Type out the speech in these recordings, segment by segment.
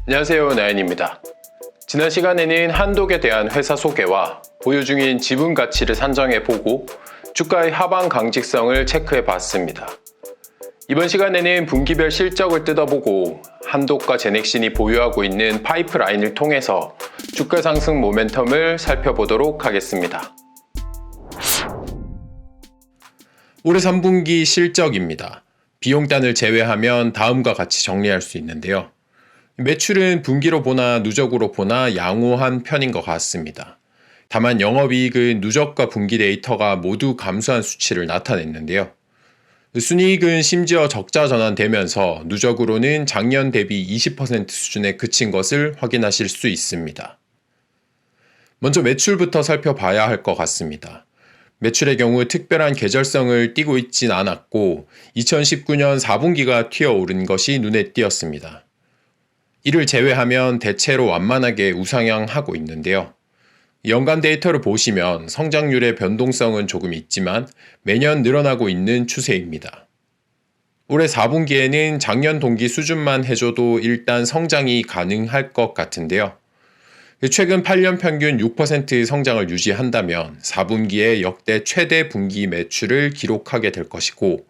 안녕하세요, 나연입니다. 지난 시간에는 한독에 대한 회사 소개와 보유 중인 지분 가치를 산정해보고 주가의 하방 강직성을 체크해봤습니다. 이번 시간에는 분기별 실적을 뜯어보고 한독과 제넥신이 보유하고 있는 파이프라인을 통해서 주가 상승 모멘텀을 살펴보도록 하겠습니다. 올해 3분기 실적입니다. 비용단을 제외하면 다음과 같이 정리할 수 있는데요. 매출은 분기로 보나 누적으로 보나 양호한 편인 것 같습니다. 다만 영업이익은 누적과 분기 데이터가 모두 감소한 수치를 나타냈는데요. 순이익은 심지어 적자 전환되면서 누적으로는 작년 대비 20% 수준에 그친 것을 확인하실 수 있습니다. 먼저 매출부터 살펴봐야 할 것 같습니다. 매출의 경우 특별한 계절성을 띠고 있진 않았고 2019년 4분기가 튀어오른 것이 눈에 띄었습니다. 이를 제외하면 대체로 완만하게 우상향하고 있는데요. 연간 데이터를 보시면 성장률의 변동성은 조금 있지만 매년 늘어나고 있는 추세입니다. 올해 4분기에는 작년 동기 수준만 해줘도 일단 성장이 가능할 것 같은데요. 최근 8년 평균 6% 성장을 유지한다면 4분기에 역대 최대 분기 매출을 기록하게 될 것이고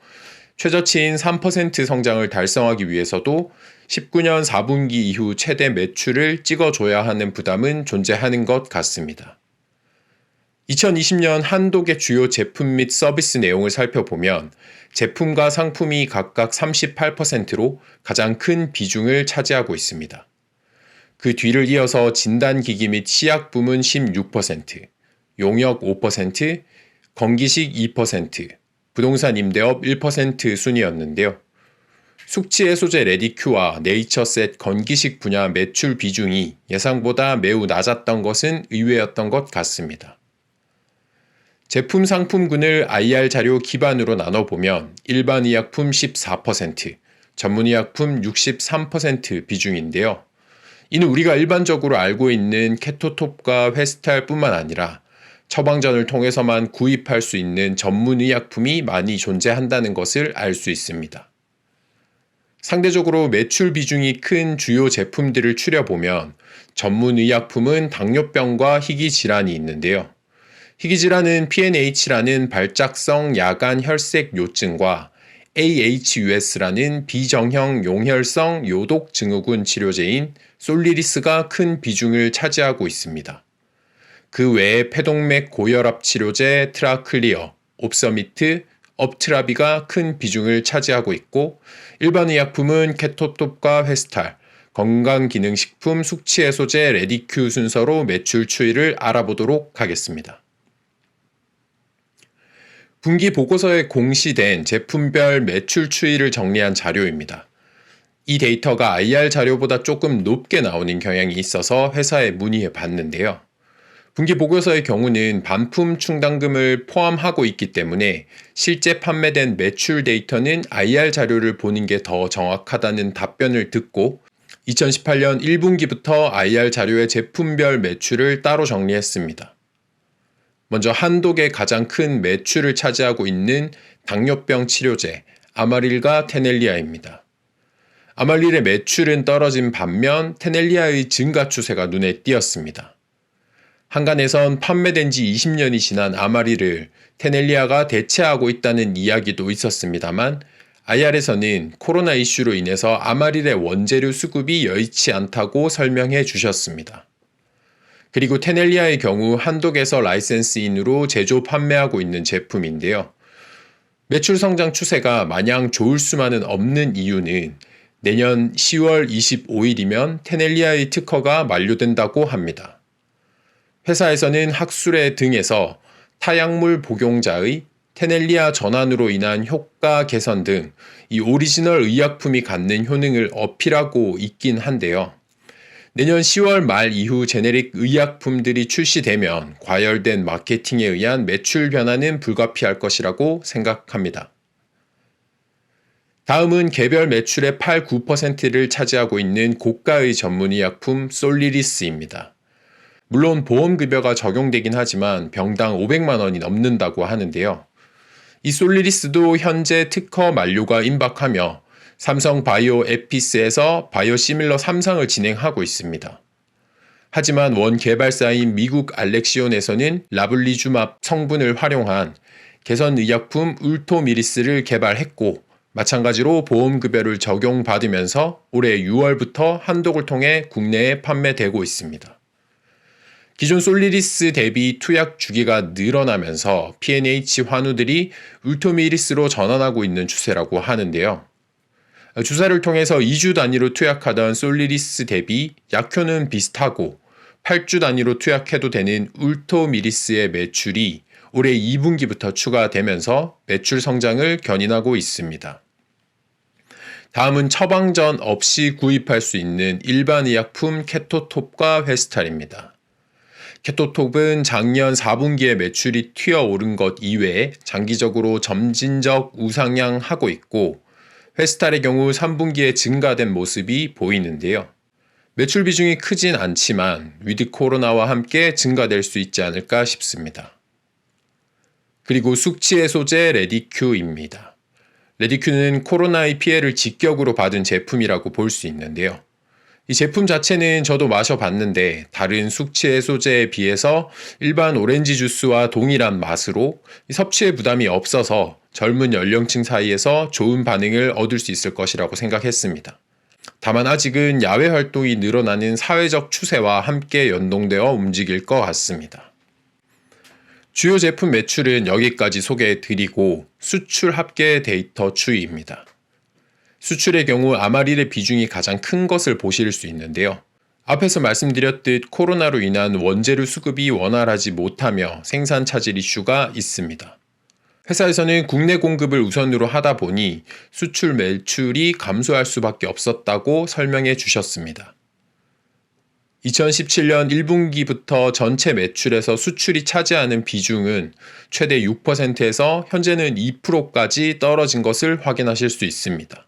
최저치인 3% 성장을 달성하기 위해서도 19년 4분기 이후 최대 매출을 찍어줘야 하는 부담은 존재하는 것 같습니다. 2020년 한독의 주요 제품 및 서비스 내용을 살펴보면 제품과 상품이 각각 38%로 가장 큰 비중을 차지하고 있습니다. 그 뒤를 이어서 진단기기 및 치약 부문 16%, 용역 5%, 건기식 2%, 부동산 임대업 1% 순이었는데요. 숙취해소제 레디큐와 네이처셋 건기식 분야 매출 비중이 예상보다 매우 낮았던 것은 의외였던 것 같습니다. 제품 상품군을 IR 자료 기반으로 나눠보면 일반 의약품 14%, 전문 의약품 63% 비중인데요. 이는 우리가 일반적으로 알고 있는 케토톱과 회스탈뿐만 아니라 처방전을 통해서만 구입할 수 있는 전문 의약품이 많이 존재한다는 것을 알 수 있습니다. 상대적으로 매출 비중이 큰 주요 제품들을 추려보면 전문 의약품은 당뇨병과 희귀질환이 있는데요. 희귀질환은 PNH라는 발작성 야간 혈색 요증과 AHUS라는 비정형 용혈성 요독 증후군 치료제인 솔리리스가 큰 비중을 차지하고 있습니다. 그 외에 폐동맥 고혈압 치료제 트라클리어, 옵서미트, 업트라비가 큰 비중을 차지하고 있고 일반 의약품은 케토톱과 회스탈, 건강기능식품 숙취해소제 레디큐 순서로 매출 추이를 알아보도록 하겠습니다. 분기 보고서에 공시된 제품별 매출 추이를 정리한 자료입니다. 이 데이터가 IR 자료보다 조금 높게 나오는 경향이 있어서 회사에 문의해 봤는데요. 분기 보고서의 경우는 반품 충당금을 포함하고 있기 때문에 실제 판매된 매출 데이터는 IR 자료를 보는 게 더 정확하다는 답변을 듣고 2018년 1분기부터 IR 자료의 제품별 매출을 따로 정리했습니다. 먼저 한독의 가장 큰 매출을 차지하고 있는 당뇨병 치료제 아마릴과 테넬리아입니다. 아마릴의 매출은 떨어진 반면 테넬리아의 증가 추세가 눈에 띄었습니다. 한간에선 판매된 지 20년이 지난 아마릴을 테넬리아가 대체하고 있다는 이야기도 있었습니다만 IR에서는 코로나 이슈로 인해서 아마릴의 원재료 수급이 여의치 않다고 설명해 주셨습니다. 그리고 테넬리아의 경우 한독에서 라이센스인으로 제조 판매하고 있는 제품인데요. 매출 성장 추세가 마냥 좋을 수만은 없는 이유는 내년 10월 25일이면 테넬리아의 특허가 만료된다고 합니다. 회사에서는 학술회 등에서 타약물 복용자의 테넬리아 전환으로 인한 효과 개선 등 이 오리지널 의약품이 갖는 효능을 어필하고 있긴 한데요. 내년 10월 말 이후 제네릭 의약품들이 출시되면 과열된 마케팅에 의한 매출 변화는 불가피할 것이라고 생각합니다. 다음은 개별 매출의 8-9%를 차지하고 있는 고가의 전문의약품 솔리리스입니다. 물론 보험급여가 적용되긴 하지만 병당 500만 원이 넘는다고 하는데요. 이 솔리리스도 현재 특허 만료가 임박하며 삼성 바이오 에피스에서 바이오시밀러 3상을 진행하고 있습니다. 하지만 원 개발사인 미국 알렉시온에서는 라블리주맙 성분을 활용한 개선 의약품 울토미리스를 개발했고 마찬가지로 보험급여를 적용받으면서 올해 6월부터 한독을 통해 국내에 판매되고 있습니다. 기존 솔리리스 대비 투약 주기가 늘어나면서 PNH 환우들이 울토미리스로 전환하고 있는 추세라고 하는데요. 주사를 통해서 2주 단위로 투약하던 솔리리스 대비 약효는 비슷하고 8주 단위로 투약해도 되는 울토미리스의 매출이 올해 2분기부터 추가되면서 매출 성장을 견인하고 있습니다. 다음은 처방전 없이 구입할 수 있는 일반 의약품 케토톱과 회스탈입니다. 케토톱은 작년 4분기에 매출이 튀어오른 것 이외에 장기적으로 점진적 우상향하고 있고 회스탈의 경우 3분기에 증가된 모습이 보이는데요. 매출 비중이 크진 않지만 위드 코로나와 함께 증가될 수 있지 않을까 싶습니다. 그리고 숙취해소제 레디큐입니다. 레디큐는 코로나의 피해를 직격으로 받은 제품이라고 볼 수 있는데요. 이 제품 자체는 저도 마셔봤는데 다른 숙취해소제에 비해서 일반 오렌지 주스와 동일한 맛으로 섭취에 부담이 없어서 젊은 연령층 사이에서 좋은 반응을 얻을 수 있을 것이라고 생각했습니다. 다만 아직은 야외 활동이 늘어나는 사회적 추세와 함께 연동되어 움직일 것 같습니다. 주요 제품 매출은 여기까지 소개해드리고 수출 합계 데이터 추이입니다. 수출의 경우 아마릴의 비중이 가장 큰 것을 보실 수 있는데요. 앞에서 말씀드렸듯 코로나로 인한 원재료 수급이 원활하지 못하며 생산 차질 이슈가 있습니다. 회사에서는 국내 공급을 우선으로 하다 보니 수출 매출이 감소할 수밖에 없었다고 설명해 주셨습니다. 2017년 1분기부터 전체 매출에서 수출이 차지하는 비중은 최대 6%에서 현재는 2%까지 떨어진 것을 확인하실 수 있습니다.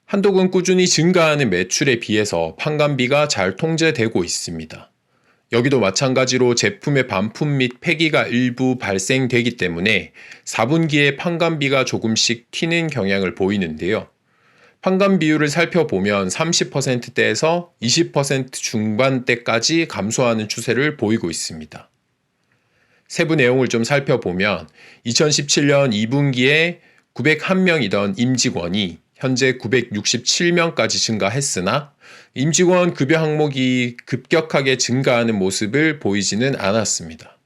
한독은 꾸준히 증가하는 매출에 비해서 판관비가 잘 통제되고 있습니다. 여기도 마찬가지로 제품의 반품 및 폐기가 일부 발생되기 때문에 4분기에 판관비가 조금씩 튀는 경향을 보이는데요. 판관 비율을 살펴보면 30%대에서 20% 중반대까지 감소하는 추세를 보이고 있습니다. 세부 내용을 좀 살펴보면 2017년 2분기에 901명이던 임직원이 현재 967명까지 증가했으나 임직원 급여 항목이 급격하게 증가하는 모습을 보이지는 않았습니다.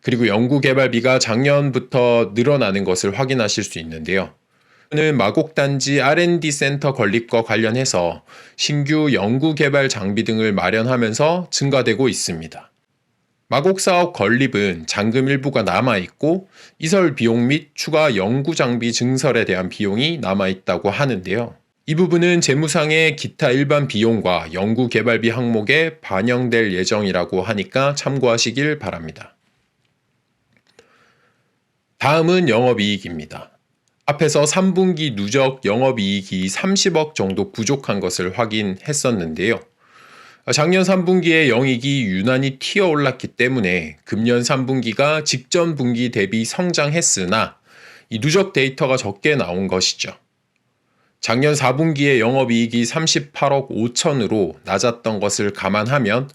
그리고 연구개발비가 작년부터 늘어나는 것을 확인하실 수 있는데요. 는 마곡단지 R&D 센터 건립과 관련해서 신규 연구개발 장비 등을 마련하면서 증가되고 있습니다. 마곡사업 건립은 잔금 일부가 남아있고 이설 비용 및 추가 연구장비 증설에 대한 비용이 남아있다고 하는데요. 이 부분은 재무상의 기타 일반 비용과 연구개발비 항목에 반영될 예정이라고 하니까 참고하시길 바랍니다. 다음은 영업이익입니다. 앞에서 3분기 누적 영업이익이 30억 정도 부족한 것을 확인했었는데요. 작년 3분기에 영익이 유난히 튀어올랐기 때문에 금년 3분기가 직전 분기 대비 성장했으나 이 누적 데이터가 적게 나온 것이죠. 작년 4분기에 영업이익이 38억 5천으로 낮았던 것을 감안하면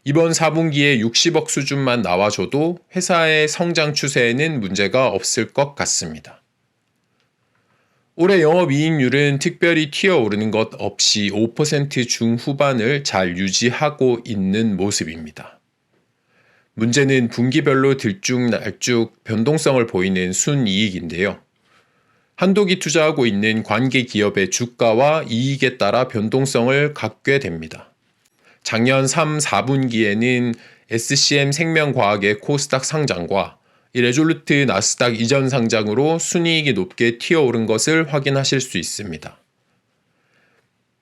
이번 4분기에 60억 수준만 나와줘도 회사의 성장 추세에는 문제가 없을 것 같습니다. 올해 영업이익률은 특별히 튀어오르는 것 없이 5% 중후반을 잘 유지하고 있는 모습입니다. 문제는 분기별로 들쭉날쭉 변동성을 보이는 순이익인데요. 한독이 투자하고 있는 관계 기업의 주가와 이익에 따라 변동성을 갖게 됩니다. 작년 3, 4분기에는 SCM 생명과학의 코스닥 상장과 레졸루트 나스닥 이전 상장으로 순이익이 높게 튀어오른 것을 확인하실 수 있습니다.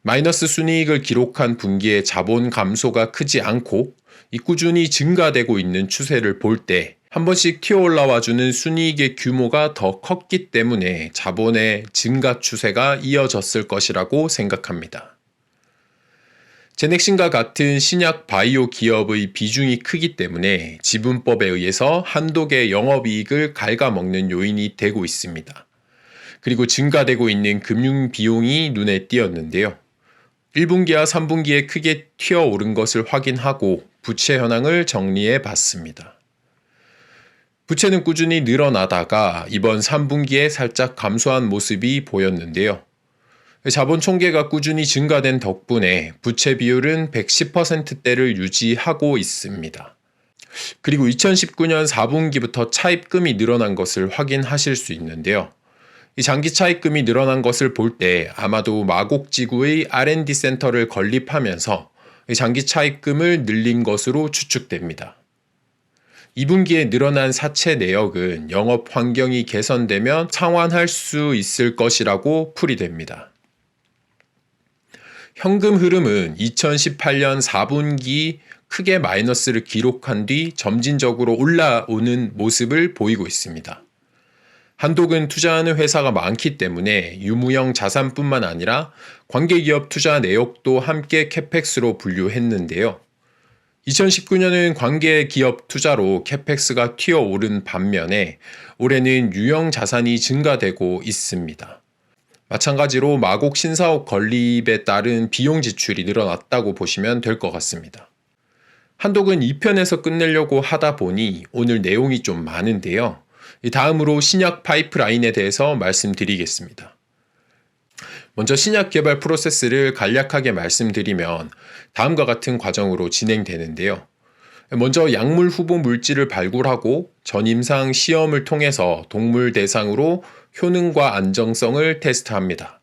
마이너스 순이익을 기록한 분기에 자본 감소가 크지 않고 꾸준히 증가되고 있는 추세를 볼 때 한 번씩 튀어올라와주는 순이익의 규모가 더 컸기 때문에 자본의 증가 추세가 이어졌을 것이라고 생각합니다. 제넥신과 같은 신약 바이오 기업의 비중이 크기 때문에 지분법에 의해서 한독의 영업이익을 갉아먹는 요인이 되고 있습니다. 그리고 증가되고 있는 금융 비용이 눈에 띄었는데요. 1분기와 3분기에 크게 튀어오른 것을 확인하고 부채 현황을 정리해 봤습니다. 부채는 꾸준히 늘어나다가 이번 3분기에 살짝 감소한 모습이 보였는데요. 자본 총계가 꾸준히 증가된 덕분에 부채 비율은 110%대를 유지하고 있습니다. 그리고 2019년 4분기부터 차입금이 늘어난 것을 확인하실 수 있는데요. 이 장기 차입금이 늘어난 것을 볼 때 아마도 마곡지구의 R&D 센터를 건립하면서 장기 차입금을 늘린 것으로 추측됩니다. 2분기에 늘어난 사채 내역은 영업 환경이 개선되면 상환할 수 있을 것이라고 풀이됩니다. 현금 흐름은 2018년 4분기 크게 마이너스를 기록한 뒤 점진적으로 올라오는 모습을 보이고 있습니다. 한독은 투자하는 회사가 많기 때문에 유무형 자산뿐만 아니라 관계기업 투자 내역도 함께 캐펙스로 분류했는데요. 2019년은 관계기업 투자로 캐펙스가 튀어오른 반면에 올해는 유형 자산이 증가되고 있습니다. 마찬가지로 마곡 신사업 건립에 따른 비용 지출이 늘어났다고 보시면 될 것 같습니다. 한독은 2편에서 끝내려고 하다 보니 오늘 내용이 좀 많은데요. 다음으로 신약 파이프라인에 대해서 말씀드리겠습니다. 먼저 신약 개발 프로세스를 간략하게 말씀드리면 다음과 같은 과정으로 진행되는데요. 먼저 약물 후보 물질을 발굴하고 전임상 시험을 통해서 동물 대상으로 효능과 안정성을 테스트합니다.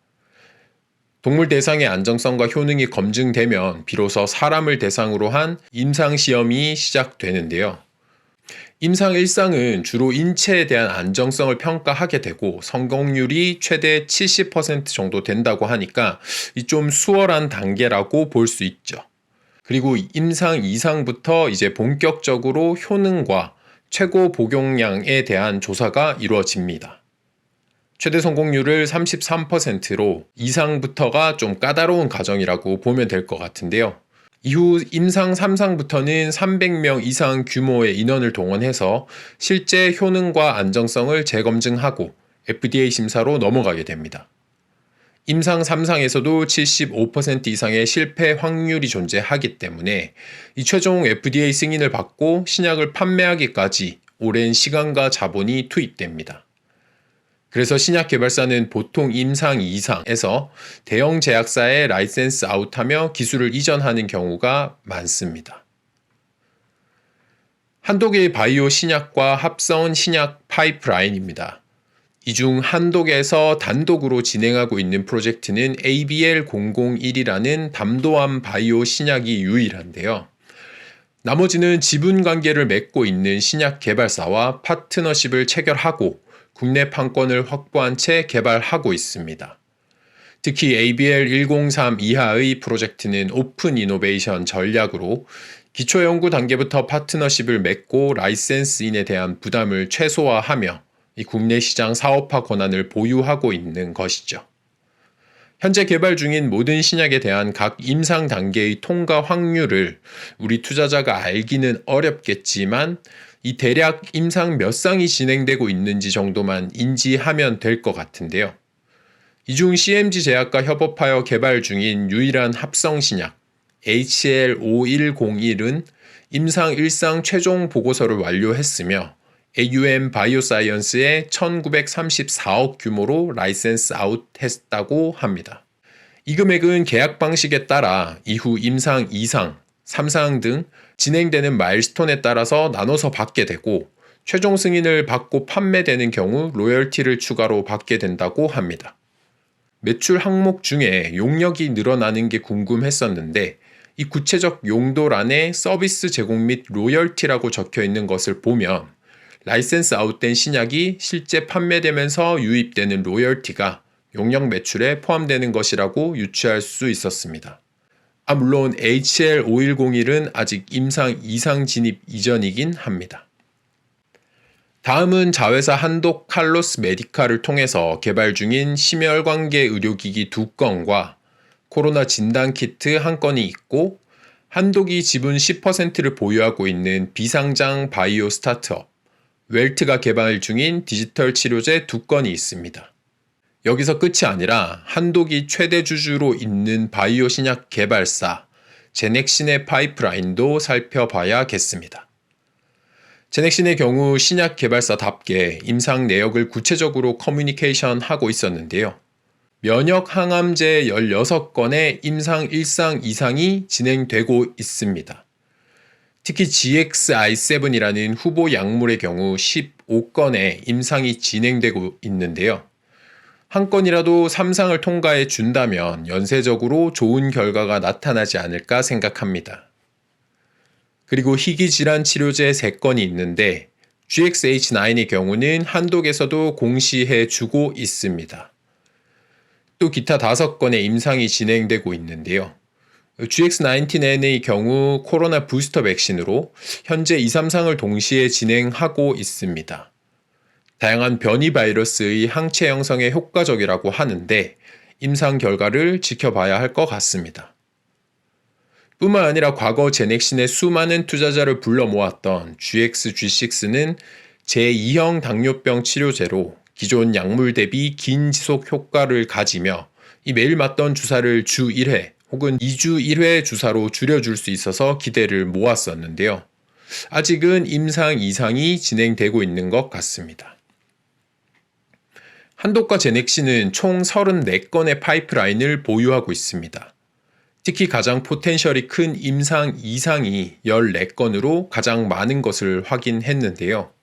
동물 대상의 안정성과 효능이 검증되면 비로소 사람을 대상으로 한 임상시험이 시작되는데요. 임상 1상은 주로 인체에 대한 안정성을 평가하게 되고 성공률이 최대 70% 정도 된다고 하니까 좀 수월한 단계라고 볼 수 있죠. 그리고 임상 2상부터 이제 본격적으로 효능과 최고 복용량에 대한 조사가 이루어집니다. 최대 성공률을 33%로 2상부터가 좀 까다로운 과정이라고 보면 될 것 같은데요. 이후 임상 3상부터는 300명 이상 규모의 인원을 동원해서 실제 효능과 안정성을 재검증하고 FDA 심사로 넘어가게 됩니다. 임상 3상에서도 75% 이상의 실패 확률이 존재하기 때문에 이 최종 FDA 승인을 받고 신약을 판매하기까지 오랜 시간과 자본이 투입됩니다. 그래서 신약 개발사는 보통 임상 2상에서 대형 제약사에 라이센스 아웃하며 기술을 이전하는 경우가 많습니다. 한독의 바이오 신약과 합성 신약 파이프라인입니다. 이 중 한독에서 단독으로 진행하고 있는 프로젝트는 ABL001이라는 담도암 바이오 신약이 유일한데요. 나머지는 지분 관계를 맺고 있는 신약 개발사와 파트너십을 체결하고 국내 판권을 확보한 채 개발하고 있습니다. 특히 ABL103 이하의 프로젝트는 오픈 이노베이션 전략으로 기초연구 단계부터 파트너십을 맺고 라이센스인에 대한 부담을 최소화하며 이 국내 시장 사업화 권한을 보유하고 있는 것이죠. 현재 개발 중인 모든 신약에 대한 각 임상 단계의 통과 확률을 우리 투자자가 알기는 어렵겠지만 이 대략 임상 몇 상이 진행되고 있는지 정도만 인지하면 될 것 같은데요. 이 중 CMG 제약과 협업하여 개발 중인 유일한 합성 신약 HL5101은 임상 1상 최종 보고서를 완료했으며 AUM 바이오사이언스에 1934억 규모로 라이센스 아웃했다고 합니다. 이 금액은 계약 방식에 따라 이후 임상 2상, 3상 등 진행되는 마일스톤에 따라서 나눠서 받게 되고 최종 승인을 받고 판매되는 경우 로열티를 추가로 받게 된다고 합니다. 매출 항목 중에 용역이 늘어나는 게 궁금했었는데 이 구체적 용도란에 서비스 제공 및 로열티라고 적혀 있는 것을 보면 라이센스 아웃된 신약이 실제 판매되면서 유입되는 로열티가 용역 매출에 포함되는 것이라고 유추할 수 있었습니다. 물론 HL5101은 아직 임상 2상 진입 이전이긴 합니다. 다음은 자회사 한독 칼로스 메디카를 통해서 개발 중인 심혈관계 의료기기 2건과 코로나 진단 키트 한 건이 있고 한독이 지분 10%를 보유하고 있는 비상장 바이오 스타트업 웰트가 개발 중인 디지털 치료제 2건이 있습니다. 여기서 끝이 아니라 한독이 최대 주주로 있는 바이오 신약 개발사 제넥신의 파이프라인도 살펴봐야겠습니다. 제넥신의 경우 신약 개발사답게 임상 내역을 구체적으로 커뮤니케이션 하고 있었는데요. 면역 항암제 16건의 임상 1상 이상이 진행되고 있습니다. 특히 GXI7이라는 후보 약물의 경우 15건의 임상이 진행되고 있는데요. 한 건이라도 3상을 통과해 준다면 연쇄적으로 좋은 결과가 나타나지 않을까 생각합니다. 그리고 희귀질환 치료제 3건이 있는데 GXH9의 경우는 한독에서도 공시해 주고 있습니다. 또 기타 5건의 임상이 진행되고 있는데요. GX19N의 경우 코로나 부스터 백신으로 현재 2, 3상을 동시에 진행하고 있습니다. 다양한 변이 바이러스의 항체 형성에 효과적이라고 하는데 임상 결과를 지켜봐야 할 것 같습니다. 뿐만 아니라 과거 제넥신의 수많은 투자자를 불러 모았던 GXG6는 제2형 당뇨병 치료제로 기존 약물 대비 긴 지속 효과를 가지며 이 매일 맞던 주사를 주 1회 혹은 2주 1회 주사로 줄여줄 수 있어서 기대를 모았었는데요. 아직은 임상 이상이 진행되고 있는 것 같습니다. 한독과 제넥신은 총 34건의 파이프라인을 보유하고 있습니다. 특히 가장 포텐셜이 큰 임상 이상이 14건으로 가장 많은 것을 확인했는데요.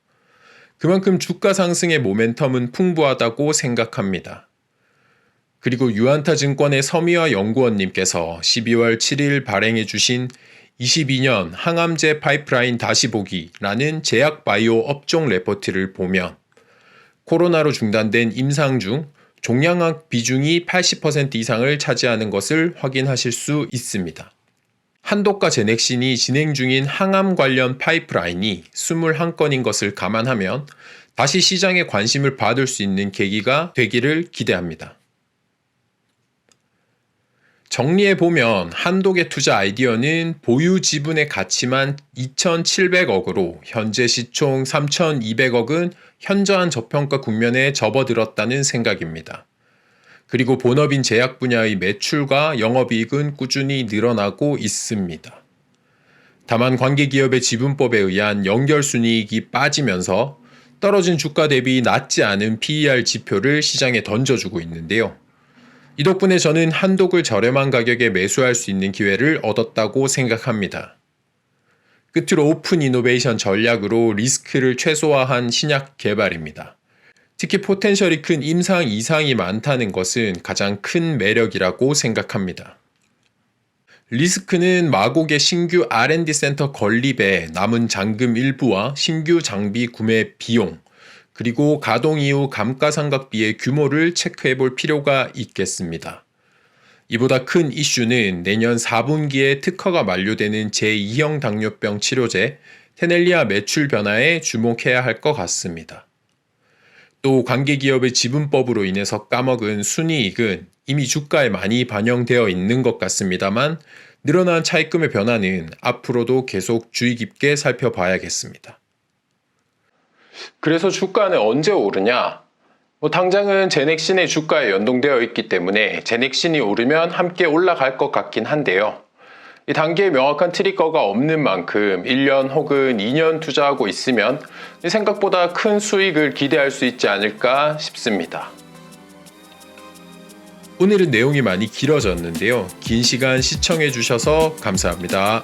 그만큼 주가 상승의 모멘텀은 풍부하다고 생각합니다. 그리고 유안타증권의 서미화 연구원님께서 12월 7일 발행해 주신 22년 항암제 파이프라인 다시 보기라는 제약 바이오 업종 레포트를 보면 코로나로 중단된 임상 중 종양학 비중이 80% 이상을 차지하는 것을 확인하실 수 있습니다. 한독과 제넥신이 진행 중인 항암 관련 파이프라인이 21건인 것을 감안하면 다시 시장에 관심을 받을 수 있는 계기가 되기를 기대합니다. 정리해보면 한독의 투자 아이디어는 보유 지분의 가치만 2,700억으로 현재 시총 3,200억은 현저한 저평가 국면에 접어들었다는 생각입니다. 그리고 본업인 제약 분야의 매출과 영업이익은 꾸준히 늘어나고 있습니다. 다만 관계기업의 지분법에 의한 연결순이익이 빠지면서 떨어진 주가 대비 낮지 않은 PER 지표를 시장에 던져주고 있는데요. 이 덕분에 저는 한독을 저렴한 가격에 매수할 수 있는 기회를 얻었다고 생각합니다. 끝으로 오픈 이노베이션 전략으로 리스크를 최소화한 신약 개발입니다. 특히 포텐셜이 큰 임상 이상이 많다는 것은 가장 큰 매력이라고 생각합니다. 리스크는 마곡의 신규 R&D 센터 건립에 남은 잔금 일부와 신규 장비 구매 비용, 그리고 가동 이후 감가상각비의 규모를 체크해 볼 필요가 있겠습니다. 이보다 큰 이슈는 내년 4분기에 특허가 만료되는 제2형 당뇨병 치료제 테넬리아 매출 변화에 주목해야 할 것 같습니다. 또 관계기업의 지분법으로 인해서 까먹은 순이익은 이미 주가에 많이 반영되어 있는 것 같습니다만 늘어난 차입금의 변화는 앞으로도 계속 주의 깊게 살펴봐야겠습니다. 그래서 주가는 언제 오르냐? 당장은 제넥신의 주가에 연동되어 있기 때문에 제넥신이 오르면 함께 올라갈 것 같긴 한데요. 이 단기에 명확한 트리거가 없는 만큼 1년 혹은 2년 투자하고 있으면 생각보다 큰 수익을 기대할 수 있지 않을까 싶습니다. 오늘은 내용이 많이 길어졌는데요. 긴 시간 시청해 주셔서 감사합니다.